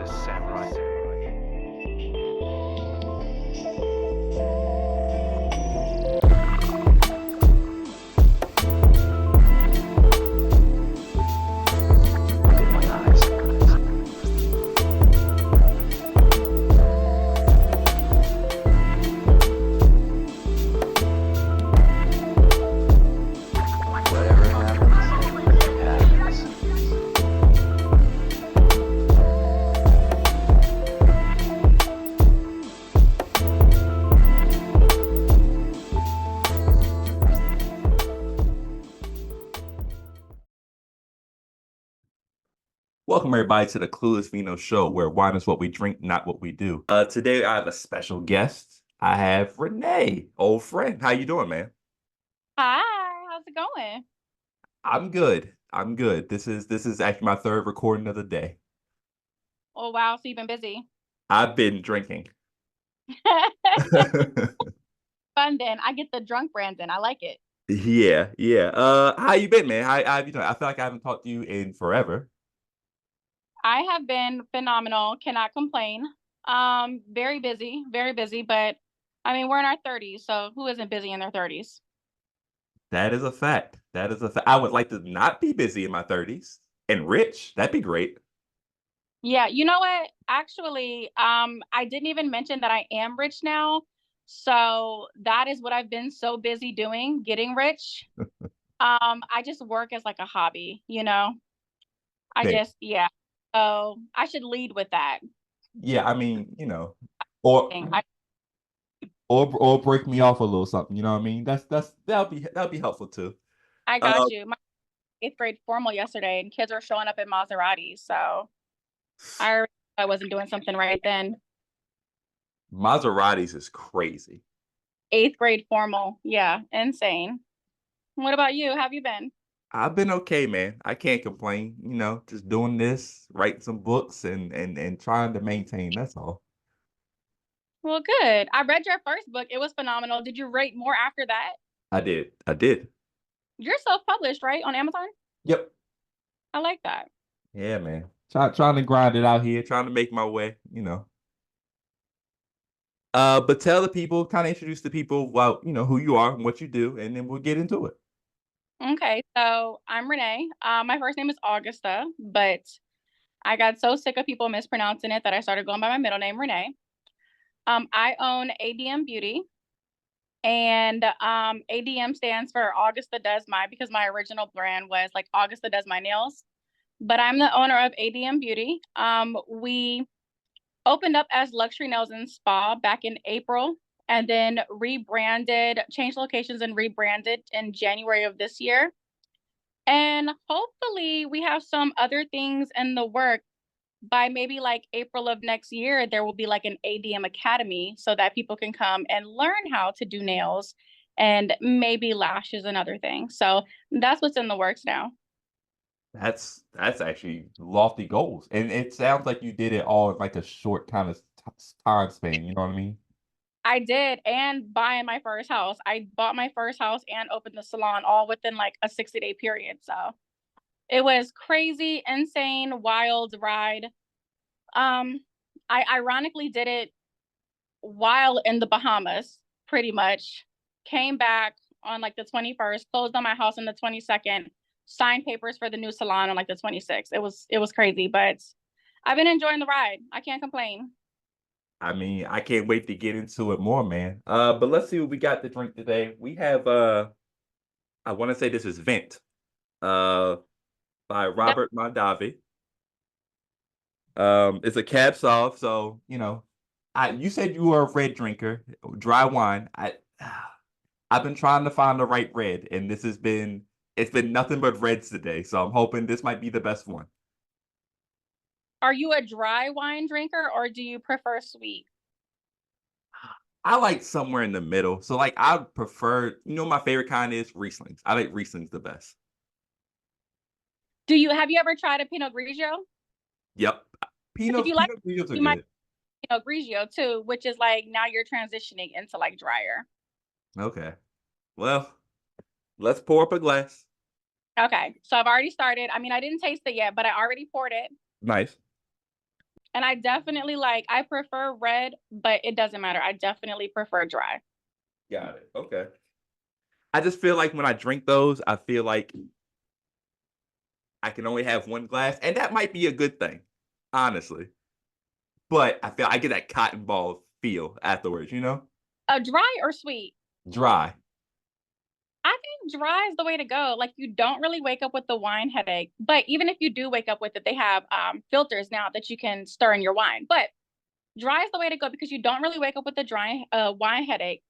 the samurai. Look in my eyes. Whatever happens, happens. Welcome everybody to the Clueless Vino Show, where wine is what we drink, not what we do. Today I have a special guest. I have Renee, old friend. How you doing, man? Hi, how's it going? I'm good. I'm good. This is actually my third recording of the day. Oh wow, so you've been busy. I've been drinking. Fun then. I get the drunk Brandon. I like it. Yeah. How you been, man? How you doing? I feel like I haven't talked to you in forever. I have been phenomenal. Cannot complain. Very busy, but I mean we're in our 30s, so who isn't busy in their 30s? That is a fact. That is a fact. I would like to not be busy in my 30s and rich. That'd be great. Yeah, you know what? Actually, I didn't even mention that I am rich now. So that is what I've been so busy doing, getting rich. I just work as like a hobby, you know? Hey, Yeah. So I should lead with that. yeah, I mean, or I or break me off a little something. You know what I mean? That'll be helpful too. I Uh, got you. My eighth grade formal yesterday, and kids were showing up in Maseratis. So I wasn't doing something right then. Maseratis is crazy. Eighth grade formal, yeah, insane. What about you? How have you been? I've been okay, man. I can't complain. Just doing this, writing some books, and trying to maintain. That's all. Well, good. I read your first book. It was phenomenal. Did you write more after that? I did. I did. You're self-published, right, on Amazon? Yep. I like that. Yeah, man. Trying to grind it out here, trying to make my way. But tell the people, kind of introduce the people, well, who you are and what you do, and then we'll get into it. Okay, so I'm Renee. My first name is Augusta, but I got so sick of people mispronouncing it that I started going by my middle name, Renee. I own ADM Beauty, and ADM stands for Augusta Does My, because my original brand was like Augusta Does My Nails. But I'm the owner of ADM Beauty. We opened up as Luxury Nails and Spa back in April, and then changed locations and rebranded in January of this year. And hopefully we have some other things in the work. By maybe like April of next year, there will be like an ADM Academy so that people can come and learn how to do nails and maybe lashes and other things. So that's what's in the works now. That's actually lofty goals, and it sounds like you did it all in like a short kind of time span. You know what I mean? I did, and buying my first house. I bought my first house and opened the salon all within like a 60-day period. So it was crazy, insane, wild ride. Um, I ironically did it while in the Bahamas, pretty much. Came back on like the 21st, closed on my house on the 22nd, signed papers for the new salon on like the 26th. It was crazy, but I've been enjoying the ride. I can't complain. I mean, I can't wait to get into it more, man. But let's see what we got to drink today. We have I want to say this is Vent, uh, by That, Robert Mondavi. It's a cab sauv, so you said you were a red drinker, dry wine. I've been trying to find the right red, and it's been nothing but reds today. So I'm hoping this might be the best one. are you a dry wine drinker or do you prefer sweet? I like somewhere in the middle. So like I prefer, my favorite kind is Rieslings. I like Rieslings the best. Have you ever tried a Pinot Grigio? Yep. If you like, Pinot Grigios are you might good. Pinot Grigio too, which is like now you're transitioning into like drier. Okay. Well, let's pour up a glass. Okay, so I've already started. I mean, I didn't taste it yet, but I already poured it. Nice. And I definitely I prefer red, but it doesn't matter. I definitely prefer dry. Got it. Okay. I just feel like when I drink those, I feel like I can only have one glass, and that might be a good thing, honestly. But I feel I get that cotton ball feel afterwards, you know? A dry or sweet? Dry. I think dry is the way to go. Like you don't really wake up with the wine headache. But even if you do wake up with it, they have filters now that you can stir in your wine. But dry is the way to go because you don't really wake up with the dry wine headache.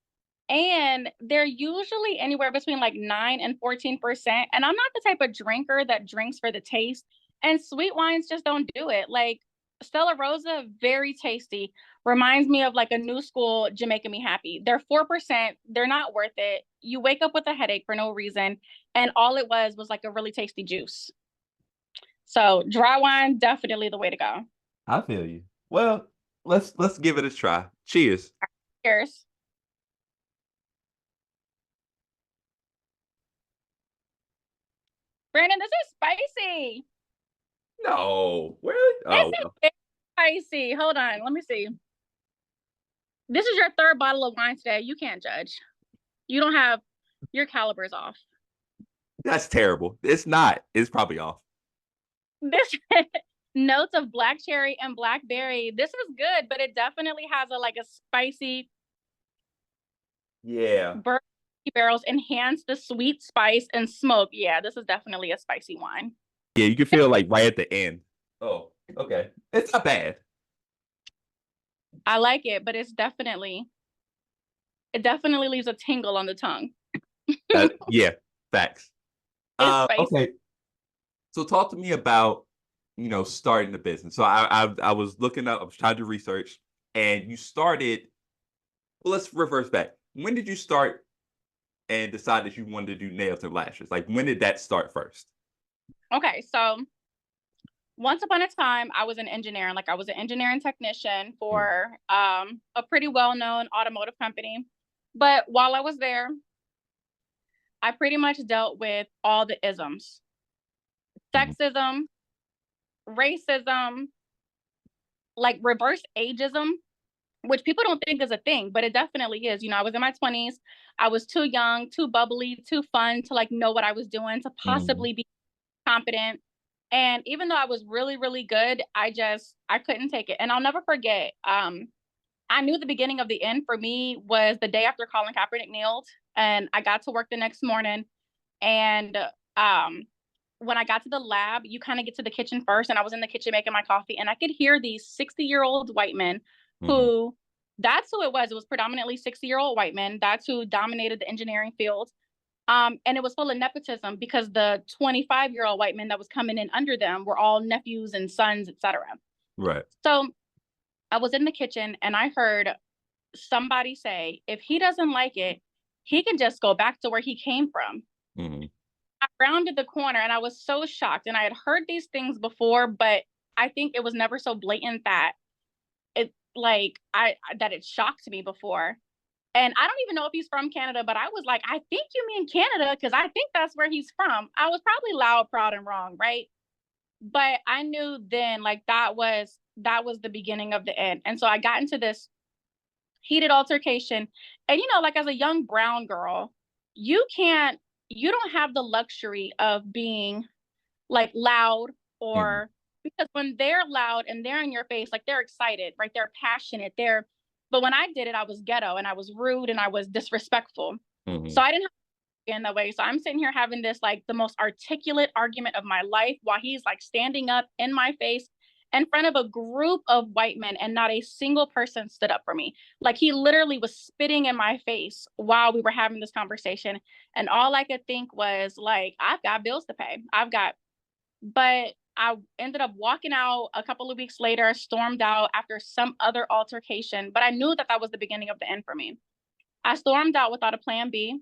And they're usually anywhere between like 9 and 14%. And I'm not the type of drinker that drinks for the taste. And sweet wines just don't do it. Like Stella Rosa, very tasty. Reminds me of like a new school Jamaica Me Happy. They're 4%. They're not worth it. You wake up with a headache for no reason. And all it was like a really tasty juice. So dry wine, definitely the way to go. I feel you. Well, let's give it a try. Cheers. Cheers. Brandon, this is spicy. No, really? Oh, This is well. very spicy. Hold on, let me see. This is your third bottle of wine today. You can't judge. You don't have your calibers off. That's terrible. It's not. It's probably off. This notes of black cherry and blackberry. This is good, but it definitely has a spicy Yeah. bourbon barrels enhance the sweet spice and smoke. Yeah, this is definitely a spicy wine. Yeah, you can feel like right at the end. Oh, okay. It's not bad. I like it, but it definitely leaves a tingle on the tongue. Yeah, facts. It's spicy. Okay. So talk to me about, starting the business. So I was looking up, I was trying to research, and you started. Well, let's reverse back. When did you start and decide that you wanted to do nails and lashes? Like, when did that start first? Okay, so once upon a time, I was an engineer. Like I was an engineering technician for a pretty well-known automotive company. But while I was there, I pretty much dealt with all the isms: Mhm. sexism, racism, like reverse ageism, which people don't think is a thing, but it definitely is. I was in my 20s. I was too young, too bubbly, too fun to like know what I was doing, to Mhm. possibly be competent. And even though I was really, really good, I couldn't take it. And I'll never forget. I knew the beginning of the end for me was the day after Colin Kaepernick kneeled, and I got to work the next morning. And when I got to the lab, you kind of get to the kitchen first, and I was in the kitchen making my coffee, and I could hear these 60-year-old white men Mhm. who, that's who it was. It was predominantly 60-year-old white men. That's who dominated the engineering field. And it was full of nepotism because the 25-year-old white men that was coming in under them were all nephews and sons, etc. Right. So I was in the kitchen and I heard somebody say, if he doesn't like it, he can just go back to where he came from. Mhm. I rounded the corner and I was so shocked. And I had heard these things before, but I think it was never so blatant that it shocked me before. And I don't even know if he's from Canada, but I was like, I think you mean Canada because I think that's where he's from. I was probably loud, proud, and wrong, right? But I knew then like that was the beginning of the end. And so I got into this heated altercation. And like as a young brown girl, you can't you don't have the luxury of being like loud, Mhm. or because when they're loud and they're in your face, like they're excited, right? They're passionate. But when I did it, I was ghetto and I was rude and I was disrespectful. So Mhm. I didn't have to be in that way. So I'm sitting here having this like the most articulate argument of my life while he's like standing up in my face in front of a group of white men, and not a single person stood up for me. Like he literally was spitting in my face while we were having this conversation. And all I could think was like, I've got bills to pay. But I ended up walking out a couple of weeks later, stormed out after some other altercation. But I knew that that was the beginning of the end for me. I stormed out without a plan B.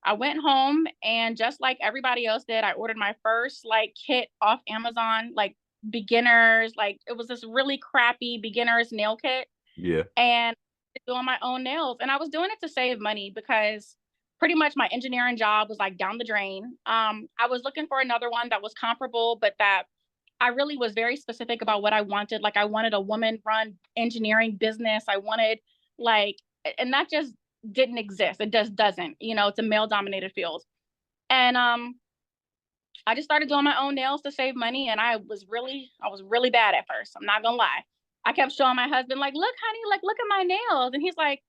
I went home and just like everybody else did, I ordered my first like kit off Amazon, like beginners, like it was this really crappy beginners nail kit, Yeah. and doing my own nails. And I was doing it to save money because pretty much my engineering job was like down the drain. I was looking for another one that was comparable, but that I really was very specific about what I wanted. Like I wanted a woman-run engineering business. I wanted like, and that just didn't exist. It just doesn't. You know, it's a male-dominated field. And I just started doing my own nails to save money, and I was really bad at first. I'm not gonna lie. I kept showing my husband, like, look, honey, like, look at my nails. And he's like,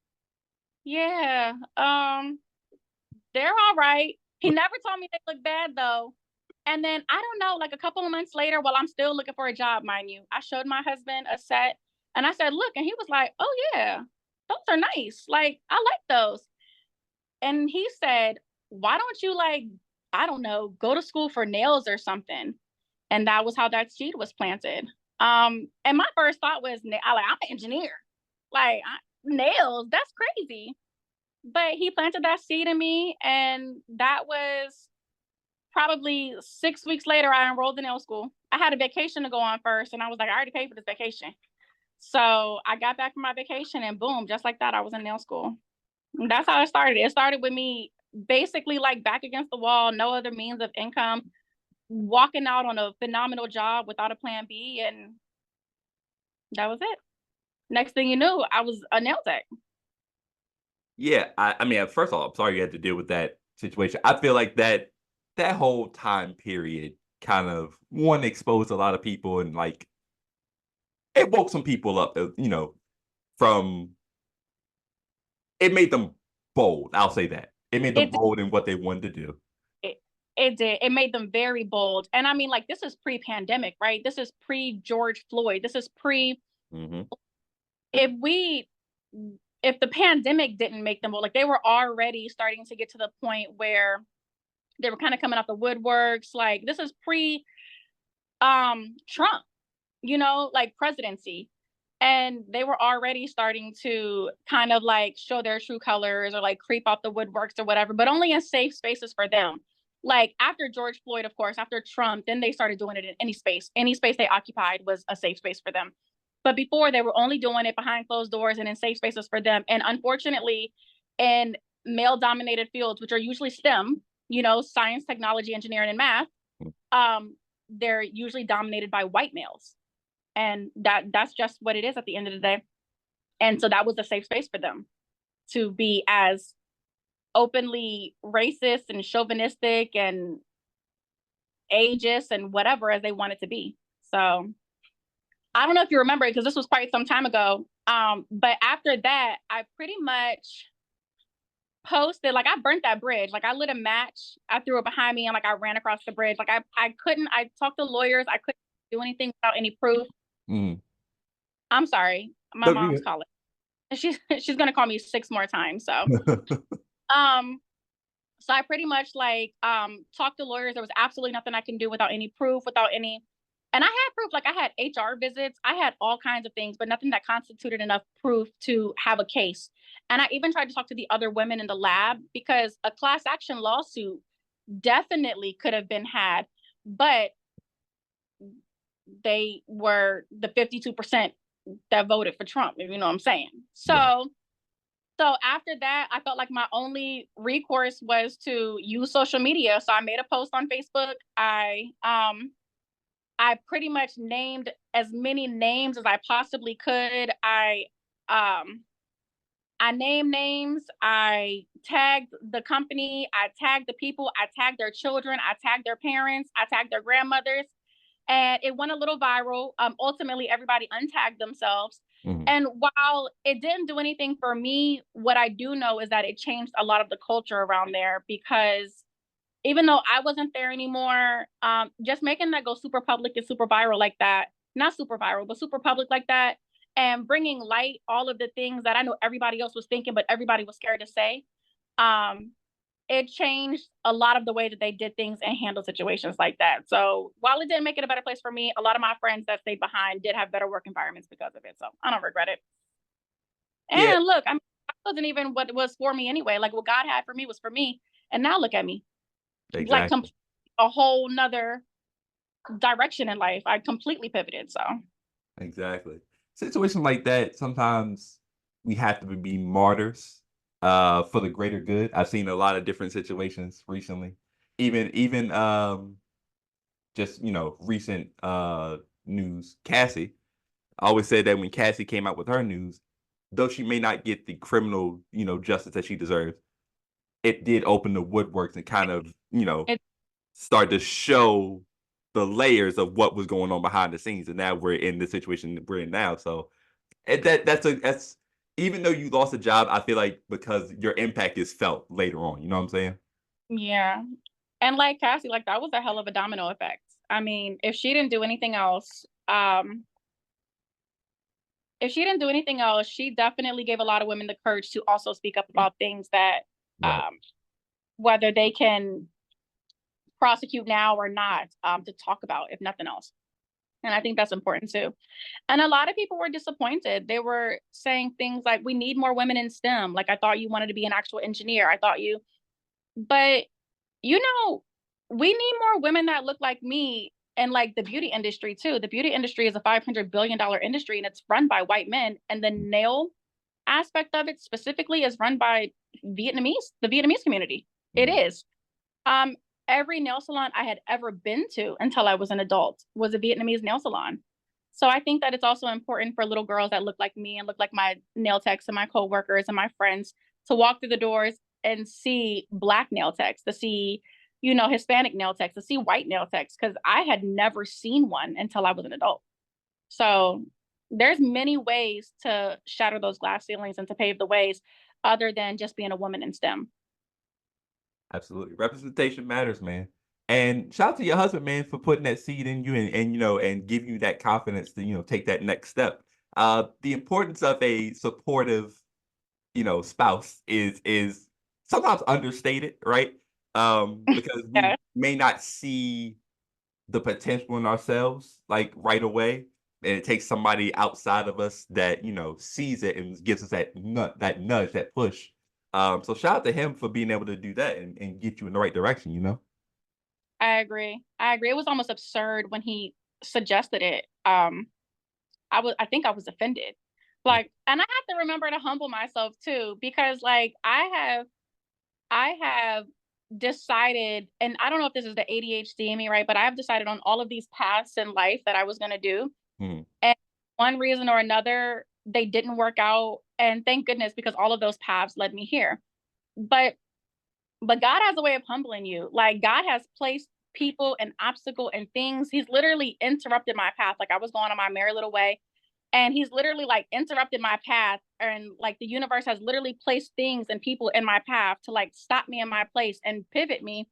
yeah, they're all right. He never told me they look bad though. And then I don't know, like a couple of months later, while I'm still looking for a job, mind you, I showed my husband a set and I said, look, and he was like, oh yeah, those are nice. Like, I like those. And he said, why don't you like, I don't know, go to school for nails or something? And that was how that seed was planted. And my first thought was, I'm an engineer. Like, nails, that's crazy. But he planted that seed in me, and that was probably 6 weeks later, I enrolled in nail school. I had a vacation to go on first, and I was like, I already paid for this vacation. So I got back from my vacation, and boom, just like that, I was in nail school. And that's how it started. It started with me basically like back against the wall, no other means of income, walking out on a phenomenal job without a plan B, and that was it. Next thing you knew, I was a nail tech. Yeah, I mean, first of all, I'm sorry you had to deal with that situation. I feel like that whole time period kind of one exposed a lot of people and like it woke some people up, from it made them bold. I'll say that. It made them It bold in what they wanted to do. it, it did. It made them very bold. And I mean, like, this is pre-pandemic, right? This is pre-George Floyd. This is pre Hmm. if we if the pandemic didn't make them bold, like they were already starting to get to the point where they were kind of coming out the woodworks. Like this is pre Trump, like presidency. And they were already starting to kind of like show their true colors or like creep out the woodworks or whatever, but only in safe spaces for them. Like after George Floyd, of course, after Trump, then they started doing it in any space. Any space they occupied was a safe space for them. But before, they were only doing it behind closed doors and in safe spaces for them. And unfortunately, in male dominated fields, which are usually STEM, science, technology, engineering, and math, they're usually dominated by white males. And that's just what it is at the end of the day. And so that was a safe space for them to be as openly racist and chauvinistic and ageist and whatever as they wanted to be. So I don't know if you remember it because this was quite some time ago. But after that, I pretty much posted, like I burnt that bridge. Like I lit a match, I threw it behind me, and like I ran across the bridge. Like I talked to lawyers, I couldn't do anything without any proof. Mm. I'm sorry, my No, mom's calling. She's gonna call me 6 more times. So um so I pretty much like talked to lawyers. There was absolutely nothing I can do without any proof, without any, and I had proof, like I had HR visits, I had all kinds of things, but nothing that constituted enough proof to have a case. And I even tried to talk to the other women in the lab because a class action lawsuit definitely could have been had, but they were the 52% that voted for Trump, if you know what I'm saying. Yeah. So after that, I felt like my only recourse was to use social media. So I made a post on Facebook. I pretty much named as many names as I possibly could. I named names. I tagged the company. I tagged the people. I tagged their children. I tagged their parents. I tagged their grandmothers. And it went a little viral. Ultimately, everybody untagged themselves. Mhm. And while it didn't do anything for me, what I do know is that it changed a lot of the culture around there because even though I wasn't there anymore, just making that go super public and super viral like that, not super viral, but super public like that, and bringing light all of the things that I know everybody else was thinking, but everybody was scared to say, um, it changed a lot of the way that they did things and handle situations like that. So while it didn't make it a better place for me, a lot of my friends that stayed behind did have better work environments because of it. So I don't regret it. Yeah, And look, I mean, that wasn't even what was for me anyway. Like what God had for me was for me. And now look at me, like exactly. a whole nother direction in life. I completely pivoted. So Exactly. Situation like that, sometimes we have to be martyrs for the greater good. I've seen a lot of different situations recently. Even just recent news, Cassie always said that when Cassie came out with her news, though she may not get the criminal justice that she deserves, it did open the woodworks and kind of It, start to show the layers of what was going on behind the scenes, and now we're in the situation that we're in now. So that's even though you lost a job, I feel like because your impact is felt later on. You know what I'm saying? yeah. And like Cassie, like that was a hell of a domino effect. I mean, if she didn't do anything else, she definitely gave a lot of women the courage to also speak up about things that, Right. whether they can prosecute now or not, to talk about, if nothing else. And I think that's important too. And a lot of people were disappointed. They were saying things like, we need more women in STEM. Like, I thought you wanted to be an actual engineer. But we need more women that look like me and like the beauty industry too. The beauty industry is a $500 billion industry and it's run by white men. And the nail aspect of it specifically is run by the Vietnamese community. It is. Um, every nail salon I had ever been to until I was an adult was a Vietnamese nail salon. So I think that it's also important for little girls that look like me and look like my nail techs and my coworkers and my friends to walk through the doors and see Black nail techs, to see, Hispanic nail techs, to see white nail techs, because I had never seen one until I was an adult. So there's many ways to shatter those glass ceilings and to pave the ways other than just being a woman in STEM. Absolutely. Representation matters, man. And shout out to your husband, man, for putting that seed in you and giving you that confidence to, take that next step. The importance of a supportive, spouse is sometimes understated, right? Because we Yeah, may not see the potential in ourselves like right away. And it takes somebody outside of us that, sees it and gives us that nudge, that push. So shout out to him for being able to do that and get you in the right direction. I agree. I agree. It was almost absurd when he suggested it. I think I was offended. Yeah. Like, and I have to remember to humble myself too, because like I have decided, and I don't know if this is the ADHD in me, right? But I have decided on all of these paths in life that I was gonna do. Mhm. And one reason or another, they didn't work out. And thank goodness, because all of those paths led me here. But God has a way of humbling you. Like God has placed people and obstacle and things. He's literally interrupted my path. Like I was going on my merry little way and he's literally like interrupted my path. And like the universe has literally placed things and people in my path to like stop me in my place and pivot me.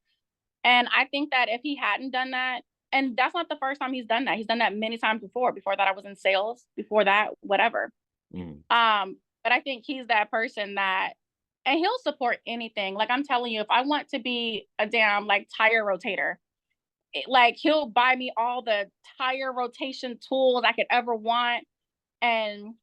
And I think that if he hadn't done that, and that's not the first time he's done that. He's done that many times before. Before that, I was in sales. Before that, whatever. Mhm. But I think he's that person that, and he'll support anything. Like I'm telling you, if I want to be a damn like tire rotator, like he'll buy me all the tire rotation tools I could ever want, and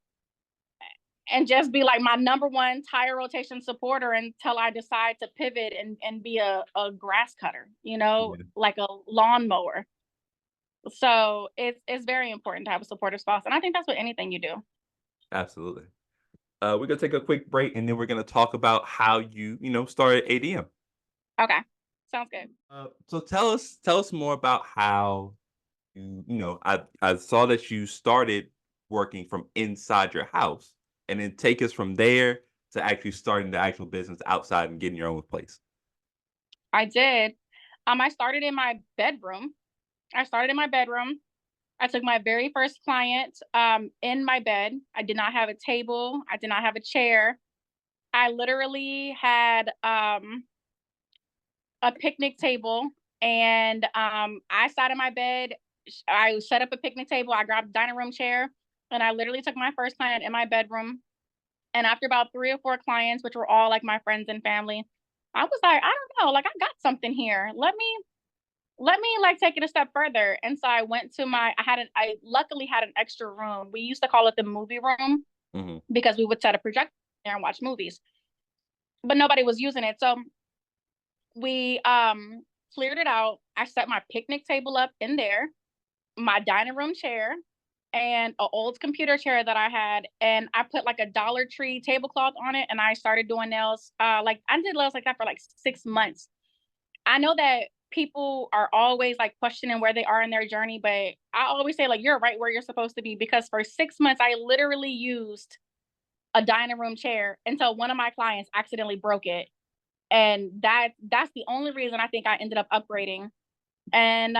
just be like my number one tire rotation supporter until I decide to pivot and be a grass cutter, Yeah, like a lawnmower. So it's very important to have a supportive spouse, and I think that's what anything you do. absolutely. We're gonna take a quick break and then we're gonna talk about how started ADM. Okay, sounds good. So tell us more about how I saw that you started working from inside your house, and then take us from there to actually starting the actual business outside and getting your own place. I did. I started in my bedroom. I took my very first client in my bed. I did not have a table. I did not have a chair. I literally had a picnic table, and I sat in my bed. I set up a picnic table. I grabbed a dining room chair, and I literally took my first client in my bedroom. And after about 3 or 4 clients, which were all like my friends and family, I was like, I don't know, like I got something here. Let me like take it a step further. And so I went to I luckily had an extra room. We used to call it the movie room Hmm. because we would set a projector there and watch movies, but nobody was using it. So we cleared it out. I set my picnic table up in there, my dining room chair, and an old computer chair that I had, and I put like a Dollar Tree tablecloth on it, and I started doing nails. Like I did nails like that for like 6 months. I know that people are always like questioning where they are in their journey, but I always say like you're right where you're supposed to be, because for 6 months I literally used a dining room chair until one of my clients accidentally broke it. And that's the only reason I think I ended up upgrading. And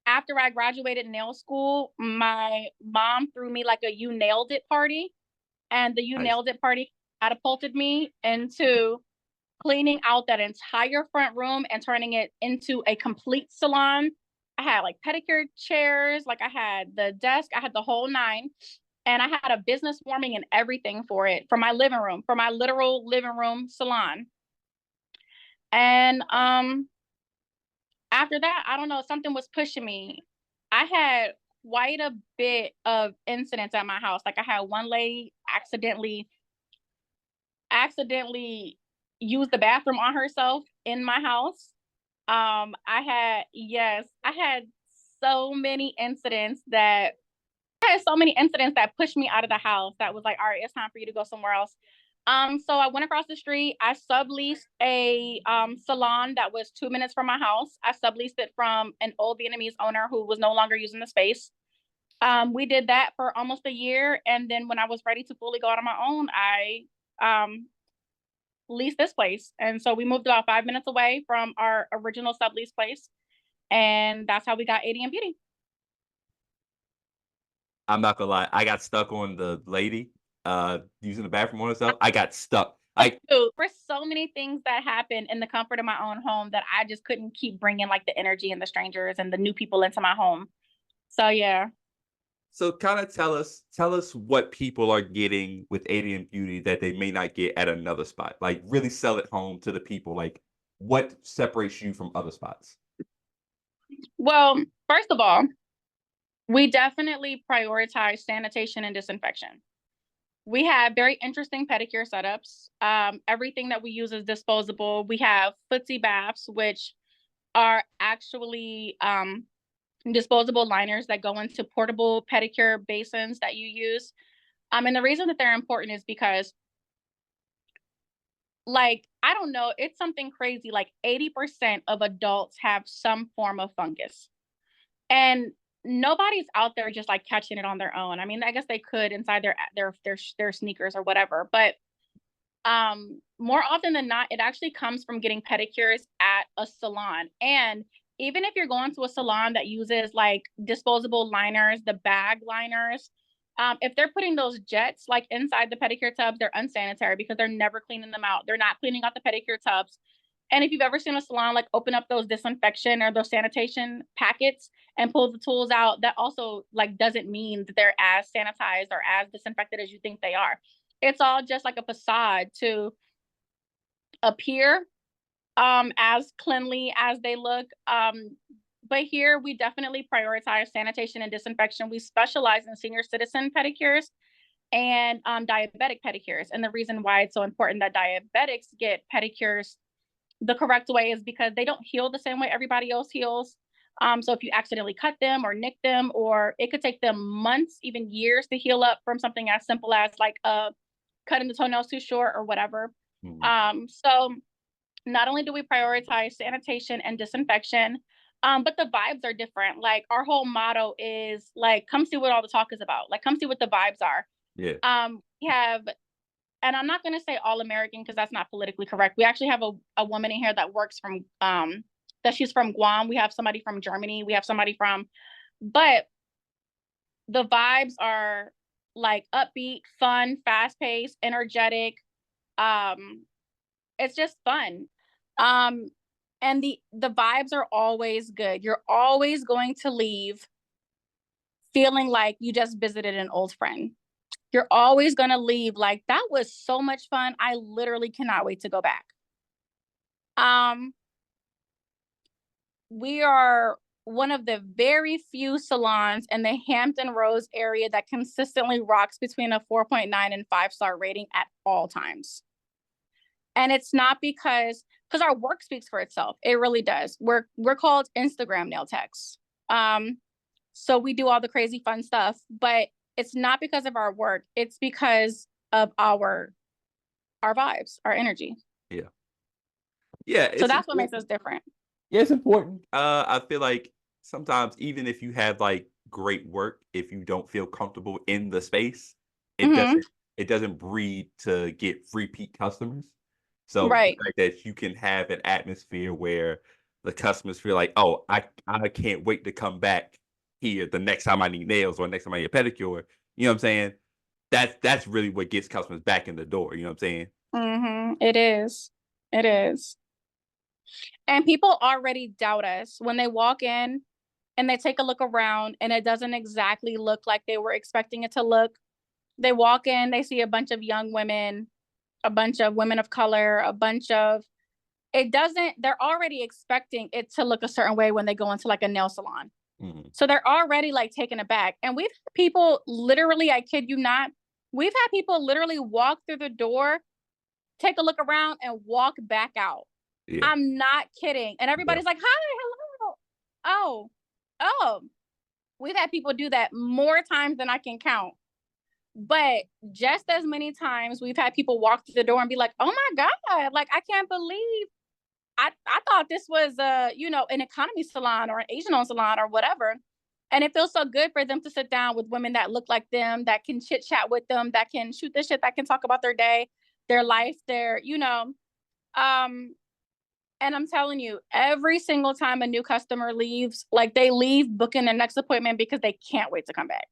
after I graduated nail school, my mom threw me like a "you nailed it" party, and the "you Nice. nailed it" party catapulted me into cleaning out that entire front room and turning it into a complete salon. I had like pedicure chairs, like I had the desk, I had the whole nine, and I had a business warming and everything for it, for my living room, for my literal living room salon. And after that, I don't know, something was pushing me. I had quite a bit of incidents at my house. Like I had one lady accidentally use the bathroom on herself in my house. I had so many incidents that pushed me out of the house. That was like, all right, it's time for you to go somewhere else. So I went across the street. I subleased a salon that was 2 minutes from my house. I subleased it from an old Vietnamese owner who was no longer using the space. We did that for almost a year, and then when I was ready to fully go out on my own, I lease this place. And so we moved about 5 minutes away from our original sublease place. And that's how we got ADM Beauty. I'm not gonna lie, I got stuck on the lady using the bathroom on herself. I got stuck. I Dude, there's so many things that happen in the comfort of my own home that I just couldn't keep bringing like the energy and the strangers and the new people into my home. So yeah. So kind of tell us what people are getting with ADM Beauty that they may not get at another spot. Like really sell it home to the people. Like what separates you from other spots? Well, first of all, we definitely prioritize sanitation and disinfection. We have very interesting pedicure setups. Everything that we use is disposable. We have footsie baths, which are actually disposable liners that go into portable pedicure basins that you use. And the reason that they're important is because, like, I don't know, it's something crazy. Like 80% of adults have some form of fungus. And nobody's out there just like catching it on their own. I mean, I guess they could inside their sneakers or whatever, but more often than not, it actually comes from getting pedicures at a salon. And even if you're going to a salon that uses like disposable liners, the bag liners, if they're putting those jets like inside the pedicure tubs, they're unsanitary because they're never cleaning them out. They're not cleaning out the pedicure tubs. And if you've ever seen a salon like open up those disinfection or those sanitation packets and pull the tools out, that also like doesn't mean that they're as sanitized or as disinfected as you think they are. It's all just like a facade to appear as cleanly as they look. But here we definitely prioritize sanitation and disinfection. We specialize in senior citizen pedicures and diabetic pedicures. And the reason why it's so important that diabetics get pedicures the correct way is because they don't heal the same way everybody else heals. So if you accidentally cut them or nick them, or it could take them months, even years to heal up from something as simple as like cutting the toenails too short or whatever. So not only do we prioritize sanitation and disinfection, but the vibes are different. Like our whole motto is like, come see what all the talk is about. Like, come see what the vibes are. Yeah. We have, and I'm not going to say all American because that's not politically correct. We actually have a woman in here that works from, that she's from Guam. We have somebody from Germany. We have somebody from, but the vibes are like upbeat, fun, fast paced, energetic. It's just fun. And the vibes are always good. You're always going to leave feeling like you just visited an old friend. You're always going to leave like, that was so much fun. I literally cannot wait to go back. We are one of the very few salons in the Hampton Roads area that consistently rocks between a 4.9 and 5-star rating at all times. And it's not because our work speaks for itself. It really does. We're called Instagram nail techs. So we do all the crazy fun stuff, but it's not because of our work. It's because of our vibes, our energy. Yeah. Yeah. So that's what makes us different. Yeah, it's important. I feel like sometimes even if you have like great work, if you don't feel comfortable in the space, it Hmm. doesn't breed to get repeat customers. So the Right. fact that you can have an atmosphere where the customers feel like, oh, I can't wait to come back here the next time I need nails or next time I need a pedicure. You know what I'm saying? That's really what gets customers back in the door. You know what I'm saying? It is. It is. And people already doubt us when they walk in and they take a look around and it doesn't exactly look like they were expecting it to look. They walk in, they see a bunch of young women, a bunch of women of color, a bunch of it doesn't they're already expecting it to look a certain way when they go into like a nail salon. Mhm. So they're already like taken aback. And we've had people literally, I kid you not, we've had people literally walk through the door, take a look around, and walk back out. Yeah. I'm not kidding. And Yeah. everybody's like, hi, hello. Oh, oh. We've had people do that more times than I can count. But just as many times we've had people walk through the door and be like, oh my God, like I can't believe I thought this was an economy salon or an Asian owned salon or whatever. And it feels so good for them to sit down with women that look like them, that can chit chat with them, that can shoot the shit, that can talk about their day, their life, um, and I'm telling you, every single time a new customer leaves, like they leave booking their next appointment because they can't wait to come back.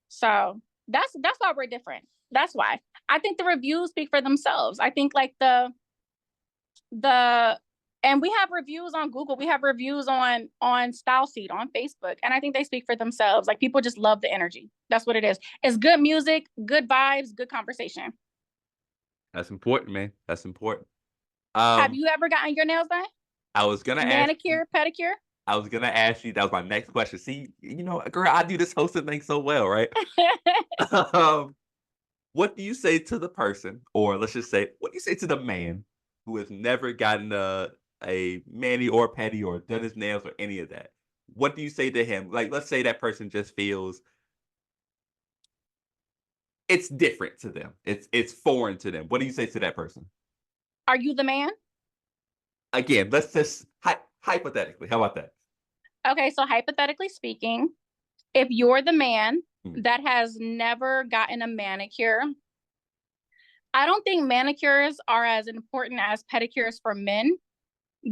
So that's why we're different. That's why. I think the reviews speak for themselves. I think like the and we have reviews on Google, we have reviews on Style Seed, on Facebook, and I think they speak for themselves. Like people just love the energy. That's what it is. It's good music, good vibes, good conversation. That's important, man. That's important. Have Um, you ever gotten your nails done? I was gonna ask you. Manicure, pedicure? I was gonna ask you. That was my next question. See, girl, I do this hosting thing so well, right? Um, what do you say to the person, or let's just say, what do you say to the man who has never gotten a mani or pedi or done his nails or any of that? What do you say to him? Like, let's say that person just feels it's different to them. It's foreign to them. What do you say to that person? Are you the man? Again, let's just hypothetically. How about that? Okay, so hypothetically speaking, if you're the man Mm, that has never gotten a manicure, I don't think manicures are as important as pedicures for men,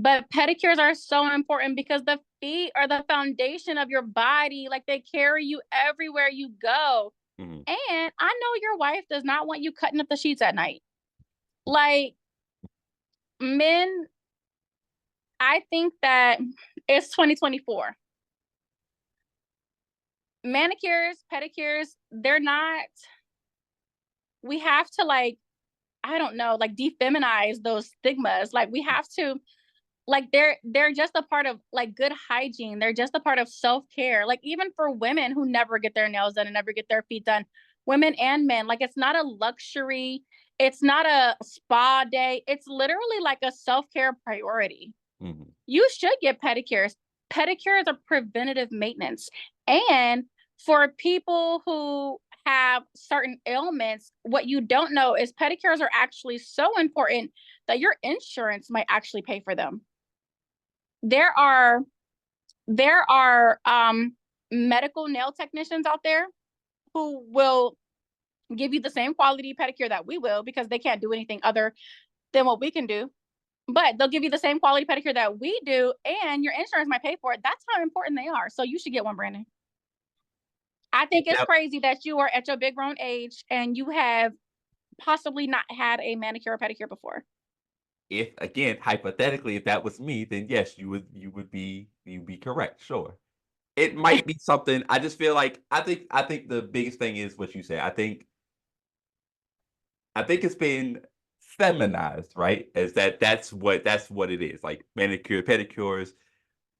but pedicures are so important because the feet are the foundation of your body. Like they carry you everywhere you go. mhm. And I know your wife does not want you cutting up the sheets at night. Like men, I think that it's 2024. Manicures, pedicures, they're not, we have to like, I don't know, like defeminize those stigmas. Like we have to, like they're just a part of like good hygiene. They're just a part of self-care. Like even for women who never get their nails done and never get their feet done, women and men, like it's not a luxury. It's not a spa day. It's literally like a self-care priority. Mhm. You should get pedicures. Pedicures are preventative maintenance. And for people who have certain ailments, what you don't know is pedicures are actually so important that your insurance might actually pay for them. There are medical nail technicians out there who will give you the same quality pedicure that we will because they can't do anything other than what we can do. But they'll give you the same quality pedicure that we do, and your insurance might pay for it. That's how important they are. So you should get one, Brandon. I think it's Now, crazy that you are at your big grown age and you have possibly not had a manicure or pedicure before. if again, hypothetically, if that was me, then yes, you'd be correct. Sure. It might be something. I just feel like I think the biggest thing is what you say. I think it's been feminized, right? As that's what it is. Like manicure, pedicures,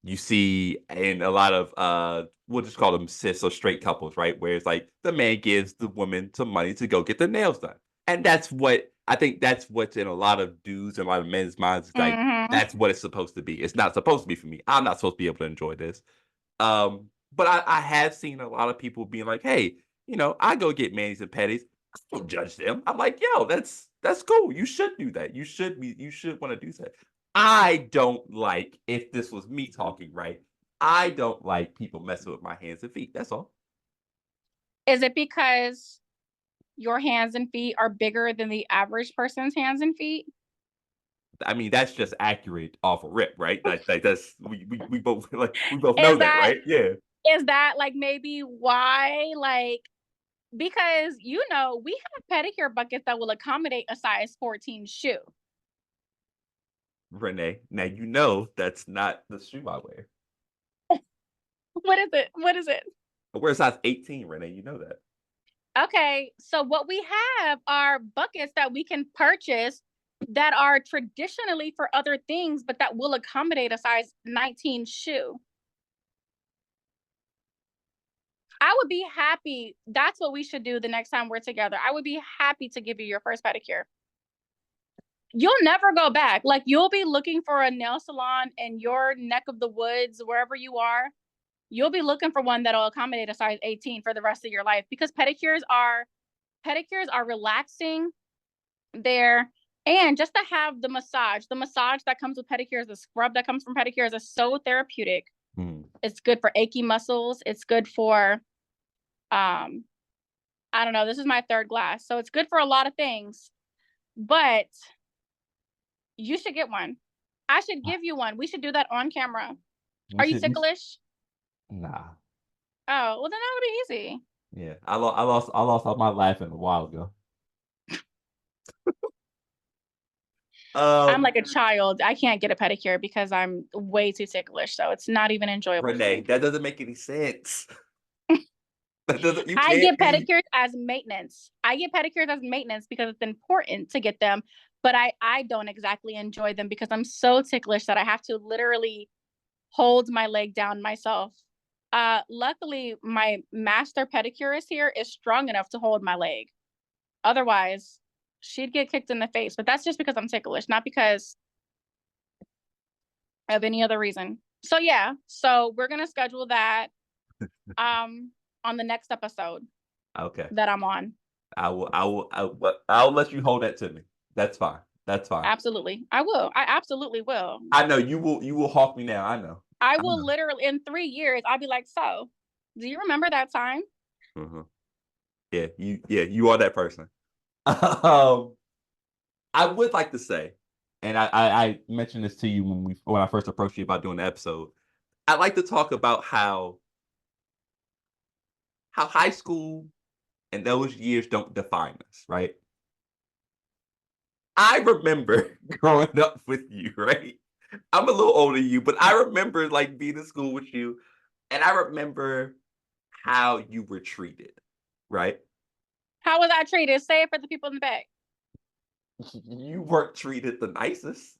you see in a lot of we'll just call them cis or straight couples, right? Where it's like the man gives the woman some money to go get their nails done. And that's what I think that's what's in a lot of dudes and a lot of men's minds. It's like Mm-hmm. that's what it's supposed to be. It's not supposed to be for me. I'm not supposed to be able to enjoy this. But I have seen a lot of people being like, hey, I go get manis and petties. I don't judge them. I'm like, yo, that's cool. You should do that. You should want to do that. I don't like, if this was me talking, right? I don't like people messing with my hands and feet. That's all. Is it because your hands and feet are bigger than the average person's hands and feet? I mean, that's just accurate off a rip, right? That's we both we both know Is that, that right? Yeah. is that like maybe why like because we have pedicure buckets that will accommodate a size 14 shoe. Renee, now you know that's not the shoe I wear. What is it? What is it? I wear a size 18, Renee. You know that. Okay, so what we have are buckets that we can purchase that are traditionally for other things, but that will accommodate a size 19 shoe. I would be happy. That's what we should do the next time we're together. I would be happy to give you your first pedicure. You'll never go back. Like you'll be looking for a nail salon in your neck of the woods, wherever you are. You'll be looking for one that'll accommodate a size 18 for the rest of your life because pedicures are relaxing. There and just to have the massage that comes with pedicures, the scrub that comes from pedicures is so therapeutic. Hmm. It's good for achy muscles. It's good for I don't know, this is my third glass. So it's good for a lot of things. But you should get one. I should give you one. We should do that on camera. Are you ticklish? Nah. Oh, well then that would be easy. Yeah. I lost all my laughing a while ago. I'm like a child. I can't get a pedicure because I'm way too ticklish. So it's not even enjoyable for Renee, me. that doesn't make any sense. You I can't get be. pedicures as maintenance. I get pedicures as maintenance because it's important to get them, but I don't exactly enjoy them because I'm so ticklish that I have to literally hold my leg down myself. Luckily, my master pedicurist here is strong enough to hold my leg. Otherwise, she'd get kicked in the face. But that's just because I'm ticklish, not because of any other reason. So yeah, so we're gonna schedule that on the next episode Okay. that I'm on. I'll let you hold that to me. That's fine. That's fine. Absolutely. I will. I absolutely will. I know you will hawk me now. I know. I will literally in 3 years, I'll be like, so do you remember that time? Mm-hmm. You are that person. I would like to say, and I mentioned this to you when I first approached you about doing the episode. I'd like to talk about how high school and those years don't define us, right? I remember growing up with you, right? I'm a little older than you, but I remember like being in school with you, and I remember how you were treated, right? How was I treated? Say it for the people in the back. You weren't treated the nicest.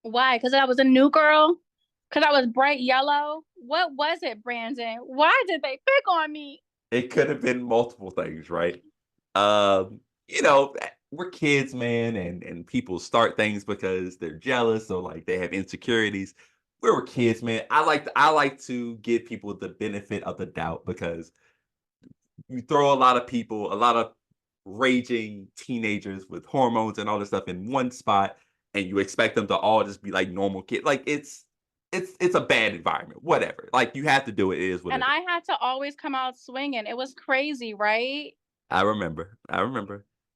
Why? Because I was a new girl? Because I was bright yellow? What was it, Brandon? Why did they pick on me? It could have been multiple things, right? We're kids, man, and people start things because they're jealous or like they have insecurities. We were kids, man. I like to give people the benefit of the doubt because you throw a lot of raging teenagers with hormones and all this stuff in one spot, and you expect them to all just be like normal kids. Like it's a bad environment. Whatever. Like you have to do it. It is what And it is. I had to always come out swinging. It was crazy, right? I remember.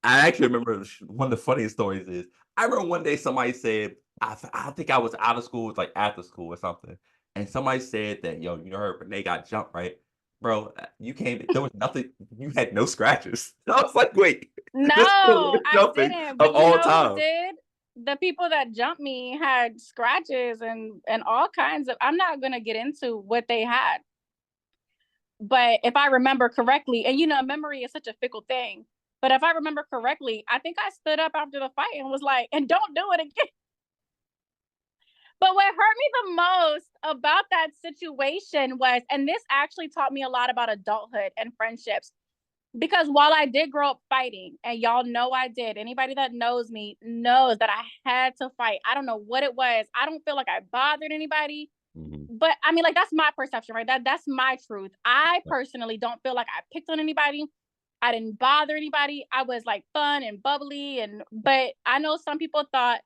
I actually remember one of the funniest stories is I remember one day somebody said I think I was out of school, it was like after school or something, and somebody said that heard Renee got jumped, right? Bro, you came. There was nothing. You had no scratches. I was like, wait, No, this girl was I jumping didn't. of But you all know who time. did? The people that jumped me had scratches and all kinds of. I'm not gonna get into what they had, but if I remember correctly, and memory is such a fickle thing. But if I remember correctly, I think I stood up after the fight and was like, "And don't do it again." But what hurt me the most about that situation was, and this actually taught me a lot about adulthood and friendships. Because while I did grow up fighting, and y'all know I did, anybody that knows me knows that I had to fight. I don't know what it was. I don't feel like I bothered anybody. Mhm. But I mean, like, that's my perception, right? That's my truth. I personally don't feel like I picked on anybody. I didn't bother anybody. I was like fun and bubbly, but I know some people thought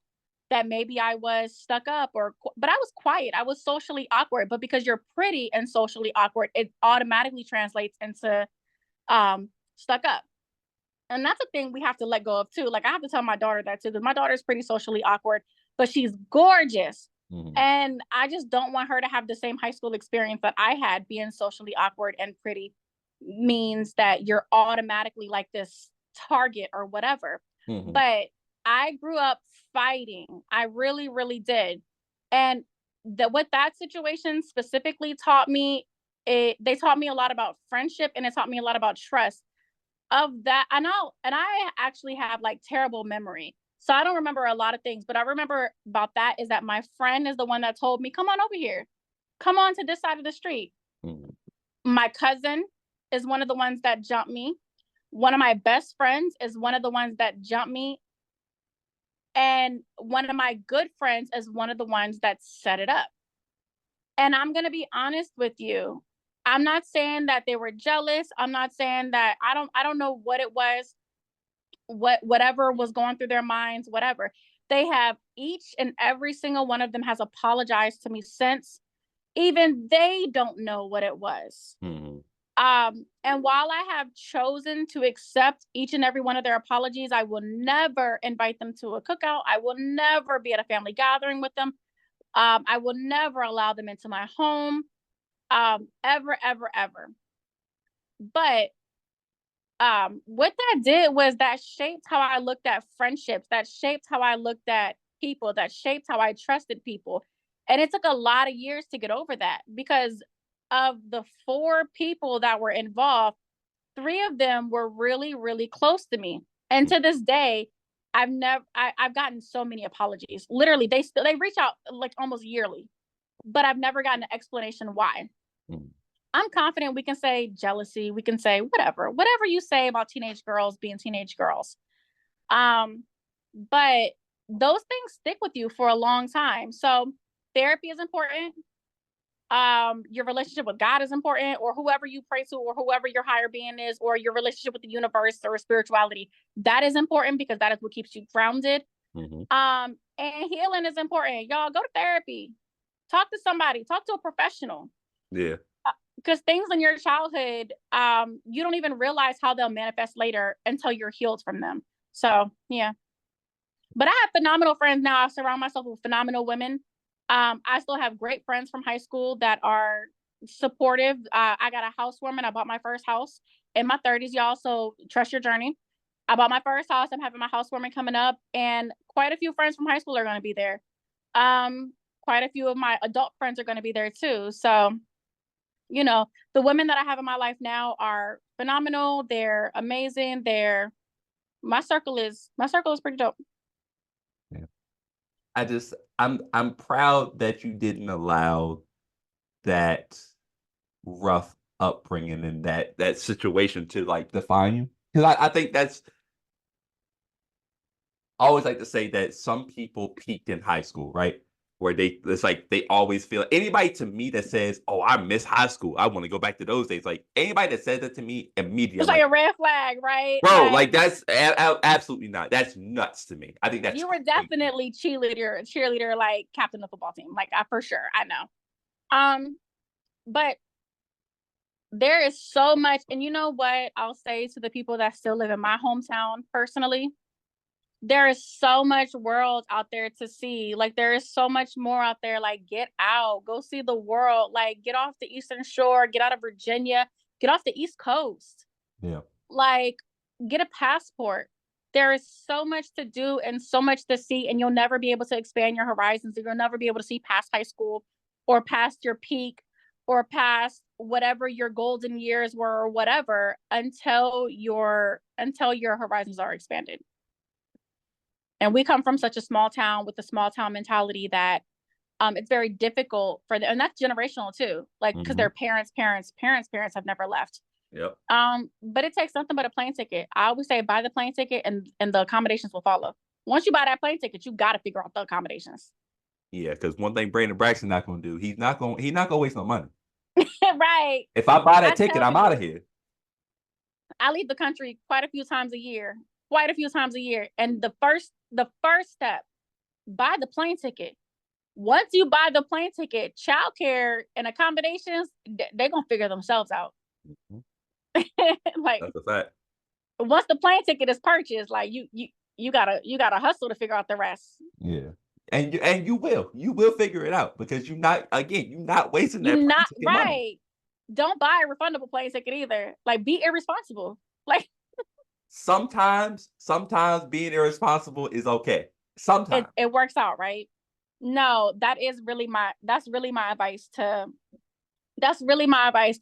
that maybe I was stuck up but I was quiet. I was socially awkward, but because you're pretty and socially awkward, it automatically translates into stuck up. And that's a thing we have to let go of too. Like I have to tell my daughter that too, because my daughter is pretty socially awkward, but she's gorgeous. Mhm. And I just don't want her to have the same high school experience that I had. Being socially awkward and pretty means that you're automatically like this target or whatever. Mhm. But I grew up fighting. I really, really did. And what that situation specifically taught me, they taught me a lot about friendship, and it taught me a lot about trust. Of that, I actually have like terrible memory. So I don't remember a lot of things, but I remember about that is that my friend is the one that told me, "Come on over here. Come on to this side of the street." Mhm. My cousin is one of the ones that jumped me. One of my best friends is one of the ones that jumped me. And one of my good friends is one of the ones that set it up. And I'm going to be honest with you. I'm not saying that they were jealous. I'm not saying that I don't know what it was, whatever was going through their minds, whatever. They have each and every single one of them has apologized to me since. Even they don't know what it was. Mhm. And while I have chosen to accept each and every one of their apologies, I will never invite them to a cookout. I will never be at a family gathering with them. I will never allow them into my home. Ever, ever, ever. But what that did was that shaped how I looked at friendships, that shaped how I looked at people, that shaped how I trusted people. And it took a lot of years to get over that, because of the 4 people that were involved, 3 of them were really, really close to me. And to this day, I've gotten so many apologies. Literally, they reach out like almost yearly, but I've never gotten an explanation why. Mhm. I'm confident we can say jealousy. We can say whatever you say about teenage girls being teenage girls. Um, but those things stick with you for a long time. So therapy is important. Your relationship with God is important, or whoever you pray to, or whoever your higher being is, or your relationship with the universe or spirituality. That is important because that is what keeps you grounded. Mhm. And healing is important. Y'all go to therapy. Talk to somebody, talk to a professional. Yeah. Because things in your childhood, you don't even realize how they'll manifest later until you're healed from them. So yeah. But I have phenomenal friends now. I surround myself with phenomenal women. I still have great friends from high school that are supportive. I got a housewarming. I bought my first house in my 30s, y'all. So trust your journey. I bought my first house. I'm having my housewarming coming up, and quite a few friends from high school are going to be there. Quite a few of my adult friends are going to be there too. So the women that I have in my life now are phenomenal. They're amazing. My circle is pretty dope. Yeah. I'm proud that you didn't allow that rough upbringing and that situation to like define you. Because I think that's I always like to say that some people peaked in high school, right? Where it's like they always feel anybody to me that says, "Oh, I miss high school. I want to go back to those days." Like anybody that says that to me, immediately, It's I'm like like, a red flag, right? "Bro, like Like that's absolutely not. That's nuts to me. I think that's you were crazy." definitely cheerleader, like captain of the football team. Like I for sure, I know. Um, but there is so much, and you know what I'll say to the people that still live in my hometown personally, there is so much world out there to see. Like there is so much more out there. Like get out, go see the world. Like get off the Eastern Shore, get out of Virginia, get off the East Coast. Yeah. Like get a passport. There is so much to do and so much to see, and you'll never be able to expand your horizons. You'll never be able to see past high school or past your peak or past whatever your golden years were or whatever until your horizons are expanded. And we come from such a small town with a small town mentality that it's very difficult for them, and that's generational too. Like because Mhm. their parents have never left. Yep. But it takes nothing but a plane ticket. I always say buy the plane ticket and the accommodations will follow. Once you buy that plane ticket, you got to figure out the accommodations. Yeah, because one thing Brandon Braxton not gonna do, he's not gonna waste no money. Right. If I buy I that ticket, tell I'm out you, of here. I leave the country quite a few times a year. Quite a few times a year. And the first step buy the plane ticket. Once you buy the plane ticket, childcare and accommodations, they're gonna figure themselves out. Mhm. Like That's a fact. once the plane ticket is purchased, like you gotta hustle to figure out the rest. Yeah. And you will figure it out because you're not wasting You that plane not ticket money. right. Don't buy a refundable plane ticket either. Like be irresponsible. Like Sometimes being irresponsible is okay. Sometimes. it works out, right? No, that's really my advice.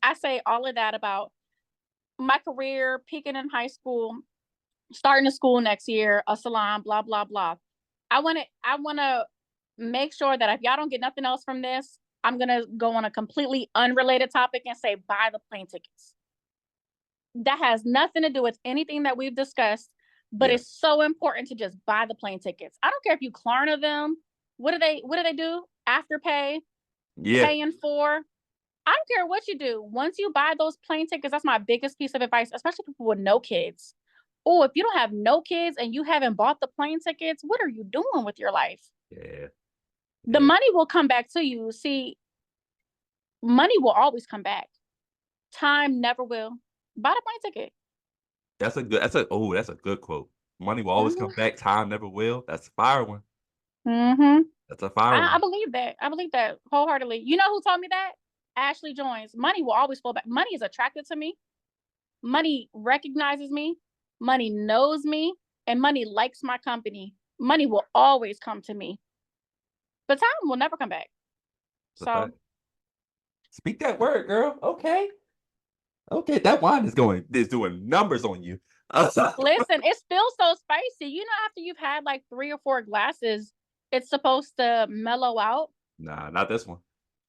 I say all of that about my career, peaking in high school, starting a school next year, a salon, blah, blah, blah. I wanna make sure that if y'all don't get nothing else from this, I'm gonna go on a completely unrelated topic and say buy the plane tickets. That has nothing to do with anything that we've discussed, but Yeah. it's so important to just buy the plane tickets. I don't care if you Klarna them. What do they do? Afterpay, Yeah. paying for. I don't care what you do. Once you buy those plane tickets, that's my biggest piece of advice, especially people with no kids. Oh, if you don't have no kids and you haven't bought the plane tickets, what are you doing with your life? Yeah. The Yeah. money will come back to you. See, money will always come back. Time never will. Buy the plane ticket. That's a good quote. Money will always come Mm-hmm. back, time never will. That's a fire one. Mm-hmm. That's a fire I one. believe that. I believe that wholeheartedly. You know who told me that? Ashley Joins. Money will always flow back. Money is attracted to me. Money recognizes me. Money knows me. And money likes my company. Money will always come to me. But time will never come back. That's a So fact. Speak that word, girl. Okay. Okay. That wine is doing numbers on you. listen, it feels so spicy. You know, after you've had like 3 or 4 glasses, it's supposed to mellow out. Nah, not this one.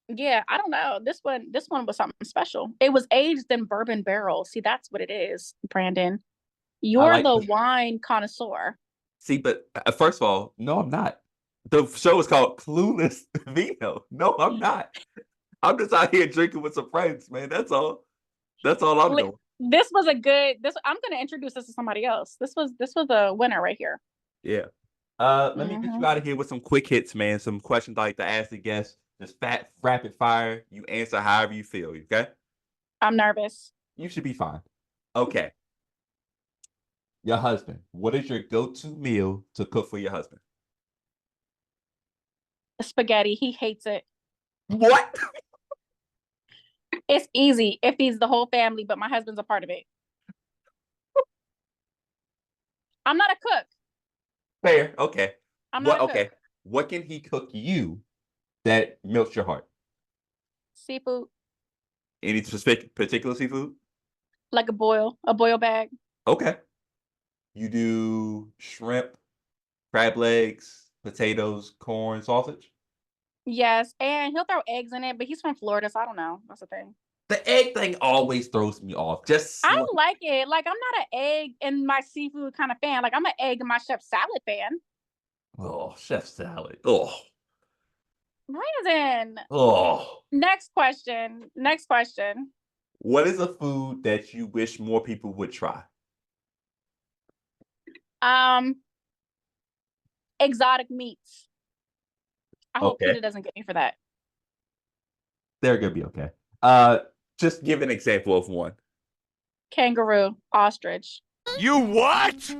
Yeah, I don't know. This one was something special. It was aged in bourbon barrels. See, that's what it is, Brandon. I You're like the wine connoisseur. See, but first of all, no, I'm not. The show is called Clueless Vino. No, I'm not. I'm just out here drinking with some friends, man. That's all. That's all I'm doing. This was a good. This I'm gonna introduce this to somebody else. This was a winner right here. Yeah. Let me get you Mhm. out of here with some quick hits, man. Some questions I like to ask the guests. Just rapid fire. You answer however you feel. Okay. I'm nervous. You should be fine. Okay. Your husband. What is your go-to meal to cook for your husband? Spaghetti. He hates it. What? It's easy. It feeds the whole family, but my husband's a part of it. I'm not a cook. Fair. Okay. I'm not What? a cook. Okay. What can he cook you that melts your heart? Seafood, Any specific particular seafood? like a boil bag. Okay. You do shrimp, crab legs, potatoes, corn, sausage? Yes, and he'll throw eggs in it, but he's from Florida, so I don't know. That's the thing. The egg thing always throws me off. Just I like it. Like I'm not an egg in my seafood kind of fan. Like I'm an egg in my chef salad fan. oh, chef salad. Oh, Brandon. oh. Next question. Next question. What is a food that you wish more people would try? Um, exotic meats. I hope Okay, PETA doesn't get me for that. they're gonna be okay. Just give an example of one. Kangaroo, ostrich. You what?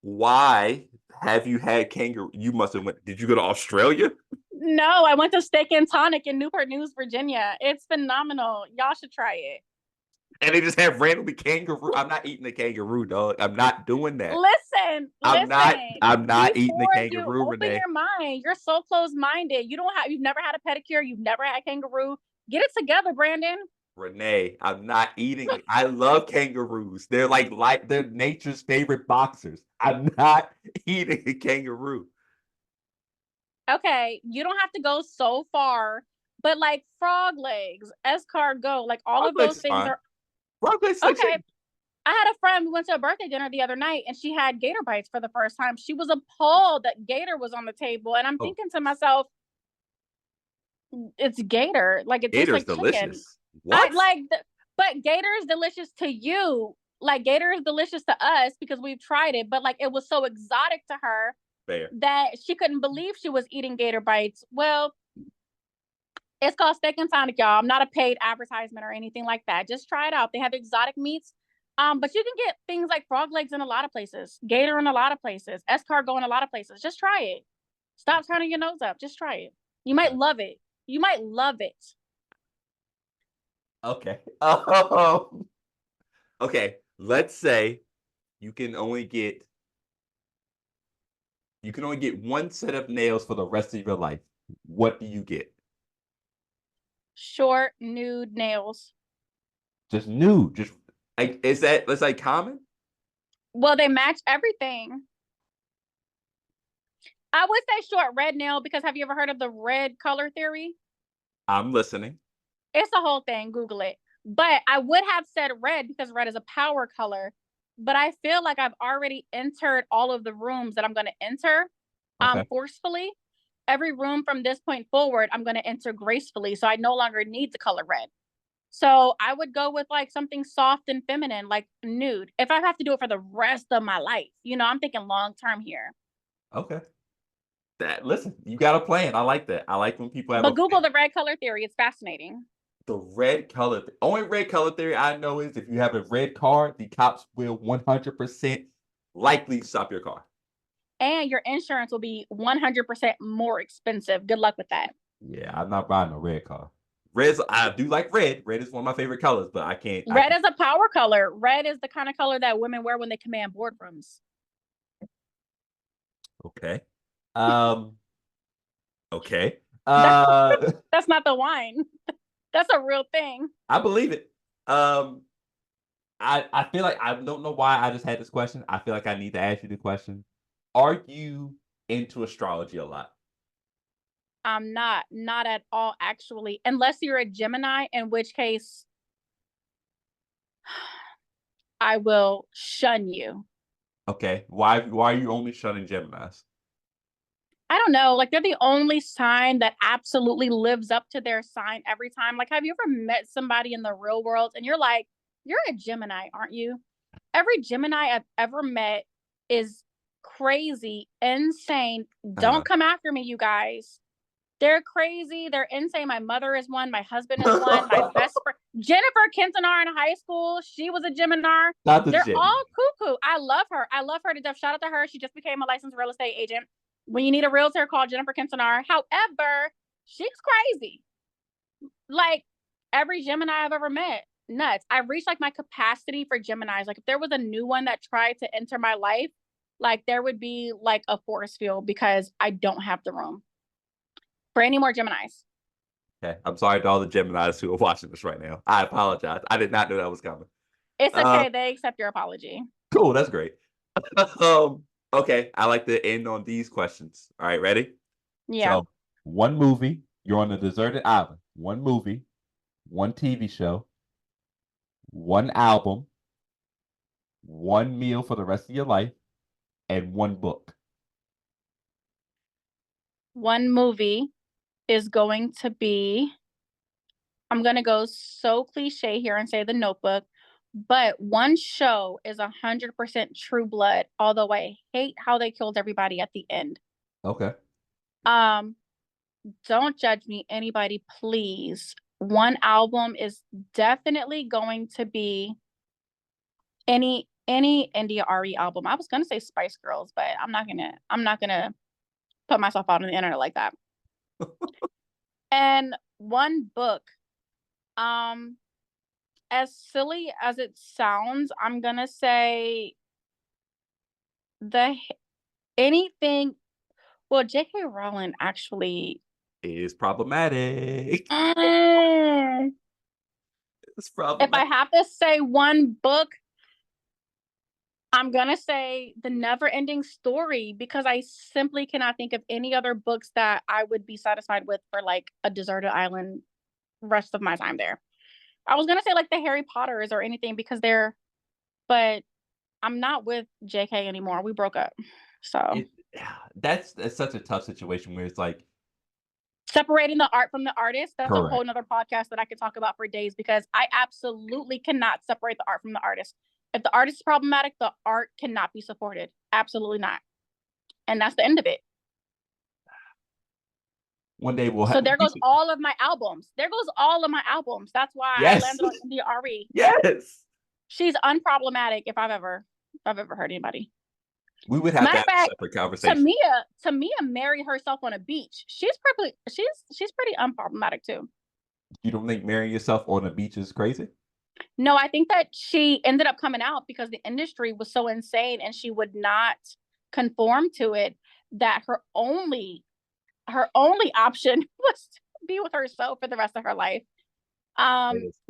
Why have you had kangaroo? You must have went. Did you go to Australia? No, I went to Steak and Tonic in Newport News, Virginia. It's phenomenal. Y'all should try it. And they just have randomly kangaroo. I'm not eating the kangaroo, dog. I'm not doing that. Listen. I'm not eating the Before you kangaroo, open Renee. your mind, you're so closed-minded. You've never had a pedicure. You've never had kangaroo. Get it together, Brandon. Renee, I'm not eating it. I love kangaroos. They're they're nature's favorite boxers. I'm not eating a kangaroo. Okay, you don't have to go so far, but like frog legs, escargot, like all of Frog legs those is things fine. are Frog legs is okay. chicken. I had a friend, we went to a birthday dinner the other night and she had gator bites for the first time. She was appalled that gator was on the table. And I'm Oh, thinking to myself, it's gator. Like it tastes gator's like chicken. delicious. What? But gator is delicious to you. Like gator is delicious to us because we've tried it, but like it was so exotic to her Fair. that she couldn't believe she was eating gator bites. Well, it's called Steak and Sonic, y'all. I'm not a paid advertisement or anything like that. Just try it out. They have exotic meats. But you can get things like frog legs in a lot of places, gator in a lot of places, escargot in a lot of places. Just try it. Stop turning your nose up. Just try it. You might love it. You might love it. Okay. Okay. Let's say you can only get one set of nails for the rest of your life. What do you get? Short, nude nails. Just nude. Just like that's like common? Well, they match everything. I would say short red nail because have you ever heard of the red color theory? I'm listening. It's a whole thing. Google it. But I would have said red because red is a power color. But I feel like I've already entered all of the rooms that I'm going to enter Okay. forcefully. Every room from this point forward, I'm going to enter gracefully. So I no longer need the color red. So I would go with like something soft and feminine, like nude. If I have to do it for the rest of my life, I'm thinking long term here. Okay. Listen, you got a plan. I like that. I like when people have But a Google plan. the red color theory. It's fascinating. The red color. Only red color theory I know is if you have a red car, the cops will 100% likely stop your car. And your insurance will be 100% more expensive. Good luck with that. Yeah, I'm not buying a red car. I do like red. Red is one of my favorite colors, but I can't. Red is a power color. Red is the kind of color that women wear when they command boardrooms. Okay. Okay. That's not the wine. That's a real thing. I believe it. I feel like I don't know why I just had this question. I feel like I need to ask you the question. Are you into astrology a lot? I'm not at all, actually, unless you're a Gemini, in which case I will shun you. Okay. Why are you only shunning Geminis? I don't know. Like, they're the only sign that absolutely lives up to their sign every time. Like, have you ever met somebody in the real world and you're like, you're a Gemini, aren't you? Every Gemini I've ever met is crazy, insane. Don't come after me, you guys. They're crazy. They're insane. My mother is one. My husband is one. My best friend, Jennifer Kintanar in high school, she was a Gemini. Not the They're Gemini. all cuckoo. I love her. I love her to death. Shout out to her. She just became a licensed real estate agent. When you need a realtor, call Jennifer Kintanar. However, she's crazy. Like every Gemini I've ever met, nuts. I've reached like my capacity for Geminis. Like if there was a new one that tried to enter my life, like there would be like a force field because I don't have the room for any more Geminis. Okay. I'm sorry to all the Geminis who are watching this right now. I apologize. I did not know that was coming. It's okay. They accept your apology. Cool. That's great. Okay. I like to end on these questions. All right. Ready? Yeah. So, one movie, you're on a deserted island. One movie, one TV show, one album, one meal for the rest of your life, and one book. One movie is going to be, I'm going to go so cliche here and say The Notebook, but one show is 100% True Blood, although I hate how they killed everybody at the end. Okay. Don't judge me, anybody, please. One album is definitely going to be any India RE album. I was gonna say Spice Girls, but I'm not gonna put myself out on the internet like that. And one book, as silly as it sounds, I'm gonna say anything. Well, J.K. Rowling actually Is problematic. If It's problematic. I have to say one book, I'm gonna say The Never Ending Story because I simply cannot think of any other books that I would be satisfied with for like a deserted island rest of my time there. I was gonna say like the Harry Potters or anything because but I'm not with JK anymore. We broke up. So That's such a tough situation where it's like separating the art from the artist, that's a whole correct. nother podcast that I could talk about for days because I absolutely cannot separate the art from the artist. If the artist is problematic, the art cannot be supported. Absolutely not. And that's the end of it. One day we'll So have. there goes all of my albums. There goes all of my albums. That's why I Yes. landed on India RE. Yes. She's unproblematic if I've ever heard anybody. We would have Matter to of have a fact, separate conversation. Tamia married herself on a beach. She's pretty unproblematic too. You don't think marrying yourself on a beach is crazy? No, I think that she ended up coming out because the industry was so insane and she would not conform to it, that her only option was to be with herself for the rest of her life.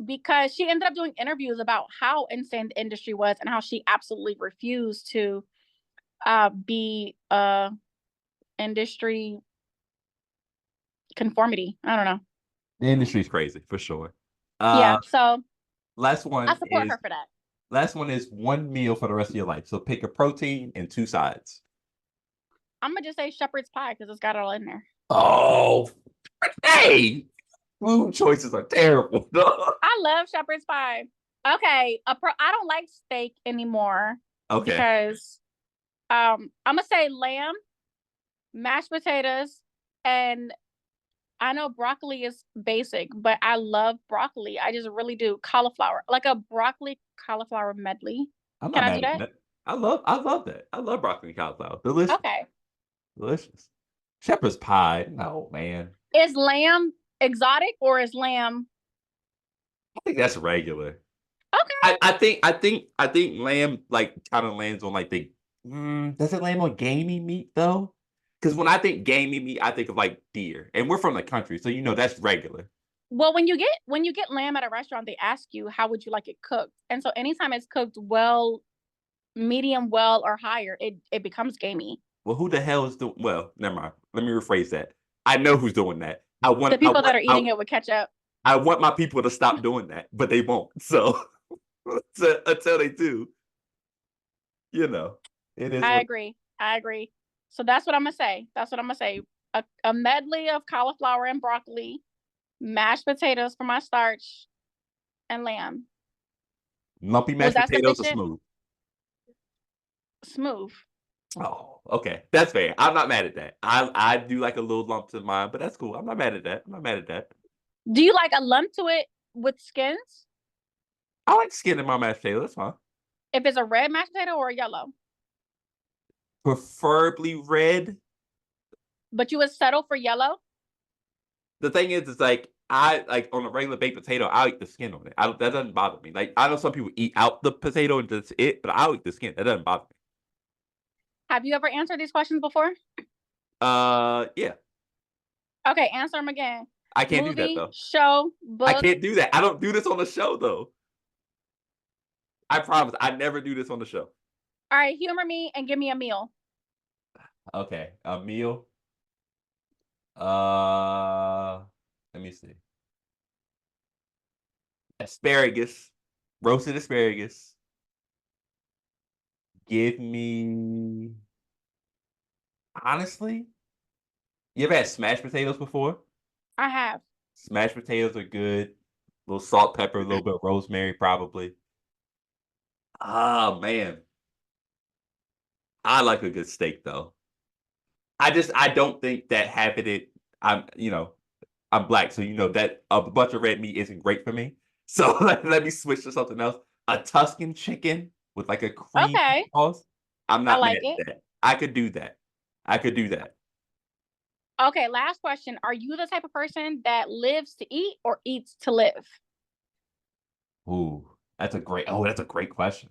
Because she ended up doing interviews about how insane the industry was and how she absolutely refused to be industry conformity. I don't know. The industry's crazy for sure. Yeah, so last one I support is her for that. last one is one meal for the rest of your life. So pick a protein and 2 sides. I'm gonna just say shepherd's pie because it's got it all in there. Oh, hey, food choices are terrible. I love shepherd's pie. Okay, I don't like steak anymore. Okay. Because I'm gonna say lamb, mashed potatoes, and I know broccoli is basic, but I love broccoli. I just really do. Cauliflower, like a broccoli cauliflower medley. I'm Can not I mad do at that? that. I love that. I love broccoli cauliflower. Delicious. Okay. Delicious. Shepherd's pie. No, man. Is lamb exotic or is lamb? I think that's regular. Okay. I think lamb like kind of lands on like the does it land on gamey meat though? Because when I think gamey meat, I think of like deer, and we're from the country, so you know that's regular. Well, when you get lamb at a restaurant, they ask you how would you like it cooked, and so anytime it's cooked well, medium well, or higher, it becomes gamey. Well, who the hell is doing? Well, never mind. Let me rephrase that. I know who's doing that. The people that are eating it with ketchup. I want my people to stop doing that, but they won't. So, until they do, you know, it is. I agree. So that's what I'm gonna say. A medley of cauliflower and broccoli, mashed potatoes for my starch, and lamb. Lumpy Was mashed that potatoes are sufficient? smooth. Smooth. Oh, okay. That's fair. I'm not mad at that. I do like a little lump to mine, but that's cool. I'm not mad at that. Do you like a lump to it with skins? I like skin in my mashed potato. That's fine. If it's a red mashed potato or a yellow? Preferably red. But you would settle for yellow? The thing is like I like on a regular baked potato, I'll eat the skin on it. That doesn't bother me. Like I know some people eat out the potato and just it, but I'll eat the skin. That doesn't bother me. Have you ever answered these questions before? Yeah. Okay, answer them again. I can't Movie, do that though. show, book. I can't do that. I don't do this on the show though. I promise. I never do this on the show. All right, humor me and give me a meal. Okay, a meal. Let me see. Asparagus, roasted asparagus. Give me. Honestly, you ever had smashed potatoes before? I have. Smashed potatoes are good. A little salt, pepper, a little bit of rosemary, probably. Oh man, I like a good steak though. I don't think that having it. I'm black, so you know that a bunch of red meat isn't great for me. So let me switch to something else. A Tuscan chicken with like a cream Okay. sauce. I'm not like mad at that. I could do that. Okay, last question. Are you the type of person that lives to eat or eats to live? Ooh, that's a great question.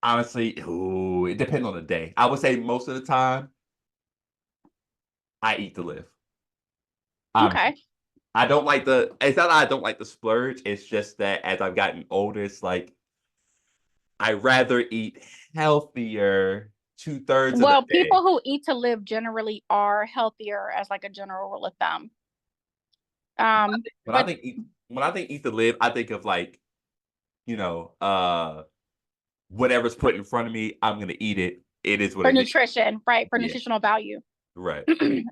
Honestly, it depends on the day. I would say most of the time, I eat to live. Okay. I don't like it's not that I don't like the splurge. It's just that as I've gotten older, it's like I rather eat healthier 2/3 of the day. People who eat to live generally are healthier as like a general rule of thumb. When I think eat to live, I think of like, whatever's put in front of me, I'm gonna eat it. It is what for it is. nutrition, right? For Yeah. nutritional value. Right.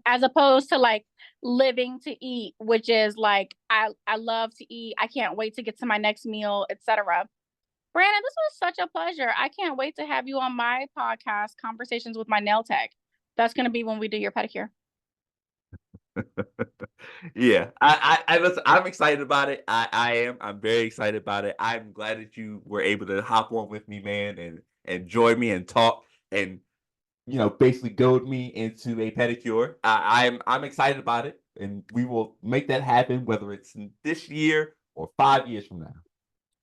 As opposed to like living to eat, which is like I love to eat. I can't wait to get to my next meal, etc. Brandon, this was such a pleasure. I can't wait to have you on my podcast, Conversations with My Nail Tech. That's going to be when we do your pedicure. Yeah, I listen, I'm excited about it. I am. I'm very excited about it. I'm glad that you were able to hop on with me, man, and join me and talk and basically goad me into a pedicure. I'm excited about it, and we will make that happen, whether it's in this year or 5 years from now.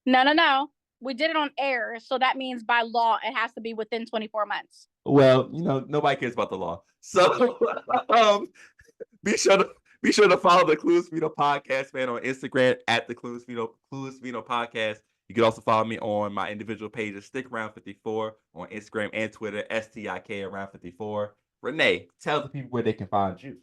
No. We did it on air, so that means by law it has to be within 24 months. Well, nobody cares about the law, so be sure to follow the Clueless Vino podcast, man, on Instagram at the Clueless Vino podcast. You can also follow me on my individual pages, Stick Around 54 on Instagram and Twitter, STIK around 54. Renee, tell the people where they can find you.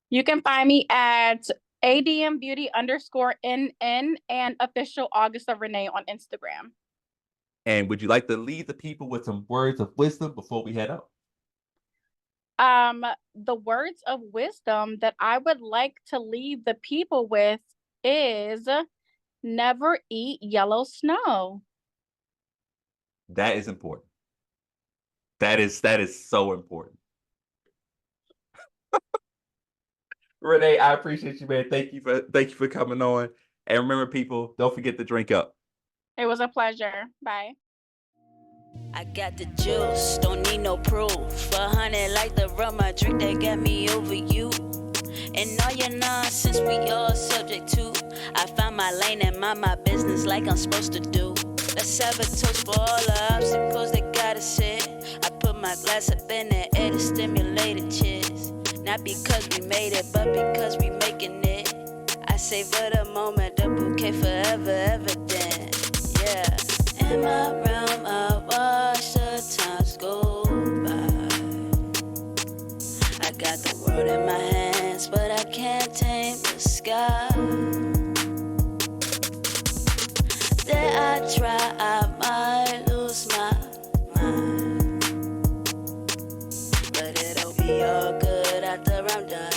You can find me at ADM Beauty _NN and official Augusta Renee on Instagram. And would you like to leave the people with some words of wisdom before we head out? The words of wisdom that I would like to leave the people with is never eat yellow snow. That is important. That is so important. Renee, I appreciate you, man. Thank you for coming on. And remember, people, don't forget to drink up. It was a pleasure. Bye. I got the juice, don't need no proof. 100 like the rum I drink that got me over you. And all your nonsense we all subject to. I found my lane and mind my business like I'm supposed to do. Let's have a toast for all the obstacles that got us here. I put my glass up in the air to stimulate the cheers. Not because we made it, but because we making it. I savor the moment, the bouquet forever, ever then. Yeah. In my realm, I watch the times go by. I got the world in my hands, but I can't tame the sky. Dare I try, I might lose my mind. But it'll be all good after I'm done.